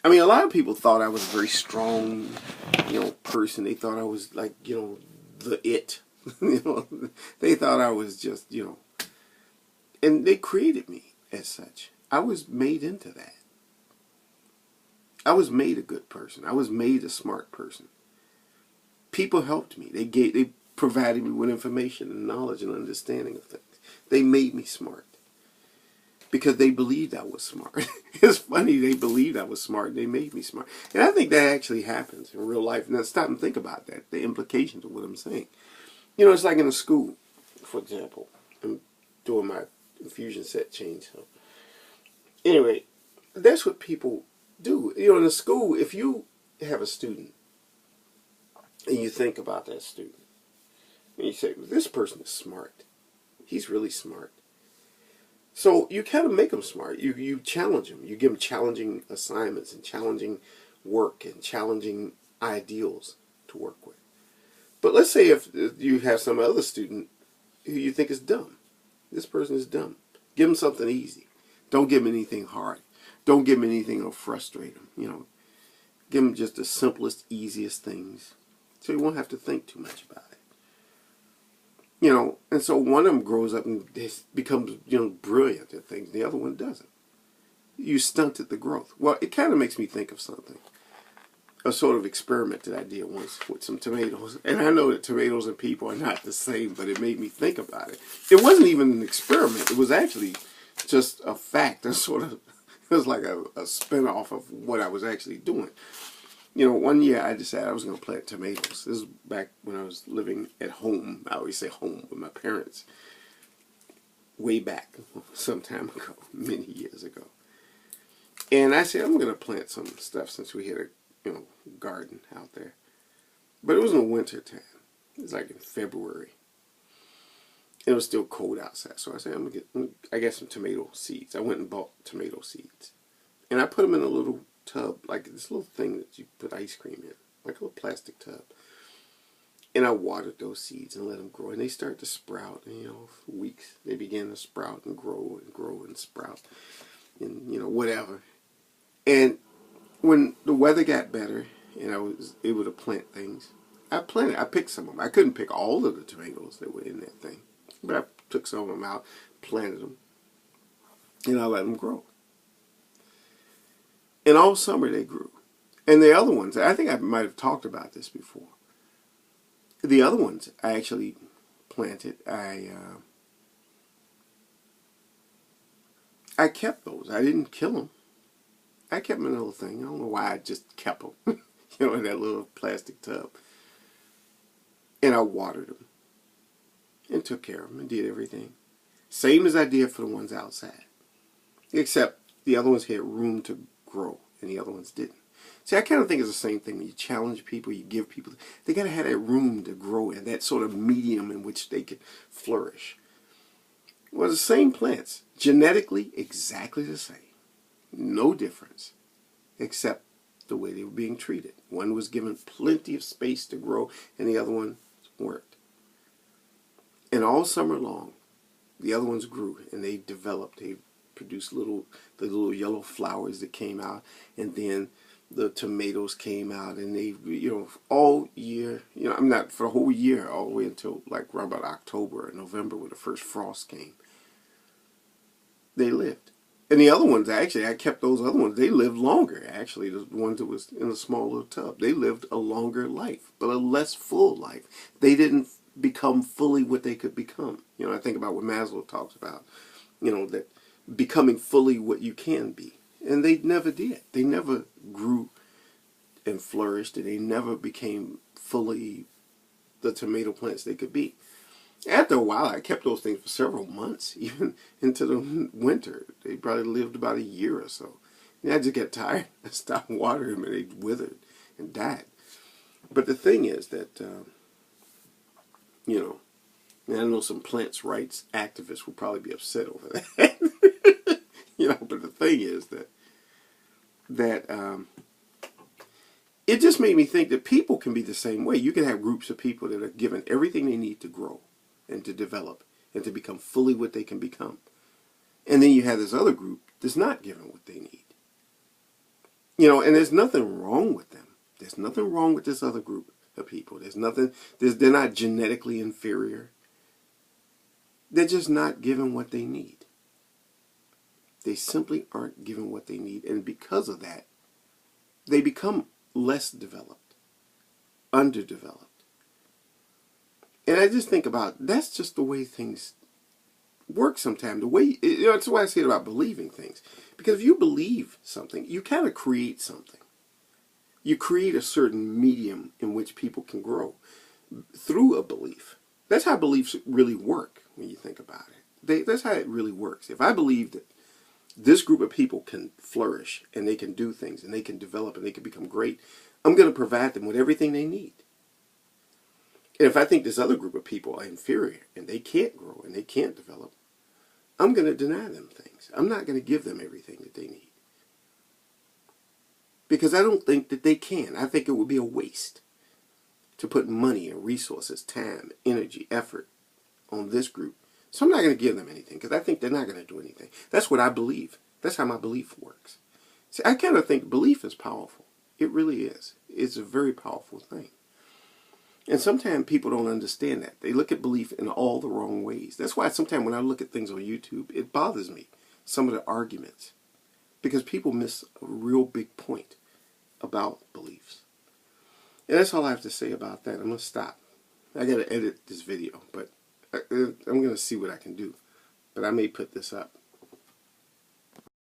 I mean, a lot of people thought I was a very strong, person. They thought I was like, the it. They thought I was just, and they created me as such. I was made into that. I was made a good person. I was made a smart person. People helped me. They provided me with information and knowledge and understanding of things. They made me smart because they believed I was smart. It's funny, they believed I was smart. They made me smart. And I think that actually happens in real life. Now stop and think about that, the implications of what I'm saying. It's like in a school, for example. I'm doing my infusion set change. So anyway, that's what people do. In a school, if you have a student and you think about that student and you say, this person is smart. He's really smart. So you kind of make them smart. You challenge them. You give them challenging assignments and challenging work and challenging ideals to work with. But let's say if you have some other student who you think is dumb. This person is dumb. Give them something easy. Don't give them anything hard. Don't give them anything that'll frustrate them. Give them just the simplest, easiest things, so you won't have to think too much about it. And so one of them grows up and becomes, brilliant at things. The other one doesn't. You stunted the growth. Well, it kind of makes me think of something. A sort of experiment that I did once with some tomatoes. And I know that tomatoes and people are not the same, but it made me think about it. It wasn't even an experiment. It was actually just a fact. It was like a spin-off of what I was actually doing. One year I decided I was going to plant tomatoes. This is back when I was living at home. I always say home with my parents. Way back, some time ago, many years ago. And I said, I'm going to plant some stuff since we had a garden out there. But it was in the winter time. It was like in February. And it was still cold outside. So I said, I got some tomato seeds. I went and bought tomato seeds. And I put them in a little tub, like this little thing that you put ice cream in, like a little plastic tub. And I watered those seeds and let them grow. And they started to sprout, for weeks. They began to sprout and grow and sprout. And, whatever. And when the weather got better and I was able to plant things, I picked some of them. I couldn't pick all of the tomatoes that were in that thing. But I took some of them out, planted them, and I let them grow. And all summer they grew. And the other ones, I think I might have talked about this before. The other ones I actually planted. I kept those. I didn't kill them. I kept them in a little thing. I don't know why I just kept them, in that little plastic tub. And I watered them. And took care of them and did everything. Same as I did for the ones outside. Except the other ones had room to grow and the other ones didn't. See, I kind of think it's the same thing. When you challenge people, you give people, they got to have that room to grow in, that sort of medium in which they could flourish. Well, the same plants, genetically exactly the same. No difference, except the way they were being treated. One was given plenty of space to grow and the other one weren't. And all summer long, the other ones grew and they developed. They produced the little yellow flowers that came out, and then the tomatoes came out, and they, all year, I'm not for the whole year, all the way until like around about October or November when the first frost came. They lived. And the other ones, actually, I kept those other ones. They lived longer, actually. The ones that was in a small little tub. They lived a longer life, but a less full life. They didn't become fully what they could become. I think about what Maslow talks about, that becoming fully what you can be. And they never did. They never grew and flourished, and they never became fully the tomato plants they could be. After a while, I kept those things for several months, even into the winter. They probably lived about a year or so. And I just got tired. I stopped watering them, and they withered and died. But the thing is that, and I know some plants' rights activists will probably be upset over that. But the thing is that it just made me think that people can be the same way. You can have groups of people that are given everything they need to grow and to develop and to become fully what they can become. And then you have this other group that's not given what they need. You know, and there's nothing wrong with them. There's nothing wrong with this other group of people. They're not genetically inferior. They're just not given what they need. They simply aren't given what they need. And because of that, they become less developed, underdeveloped. And I just think about, that's just the way things work sometimes. That's why I say it about believing things. Because if you believe something, you kind of create something. You create a certain medium in which people can grow through a belief. That's how beliefs really work when you think about it. That's how it really works. If I believe that this group of people can flourish and they can do things and they can develop and they can become great, I'm going to provide them with everything they need. And if I think this other group of people are inferior and they can't grow and they can't develop, I'm going to deny them things. I'm not going to give them everything that they need. Because I don't think that they can. I think it would be a waste to put money and resources, time, energy, effort on this group. So I'm not going to give them anything because I think they're not going to do anything. That's what I believe. That's how my belief works. See, I kind of think belief is powerful. It really is. It's a very powerful thing. And sometimes people don't understand that. They look at belief in all the wrong ways. That's why sometimes when I look at things on YouTube, it bothers me, some of the arguments. Because people miss a real big point about beliefs. And that's all I have to say about that. I'm going to stop. I got to edit this video, but I'm going to see what I can do. But I may put this up.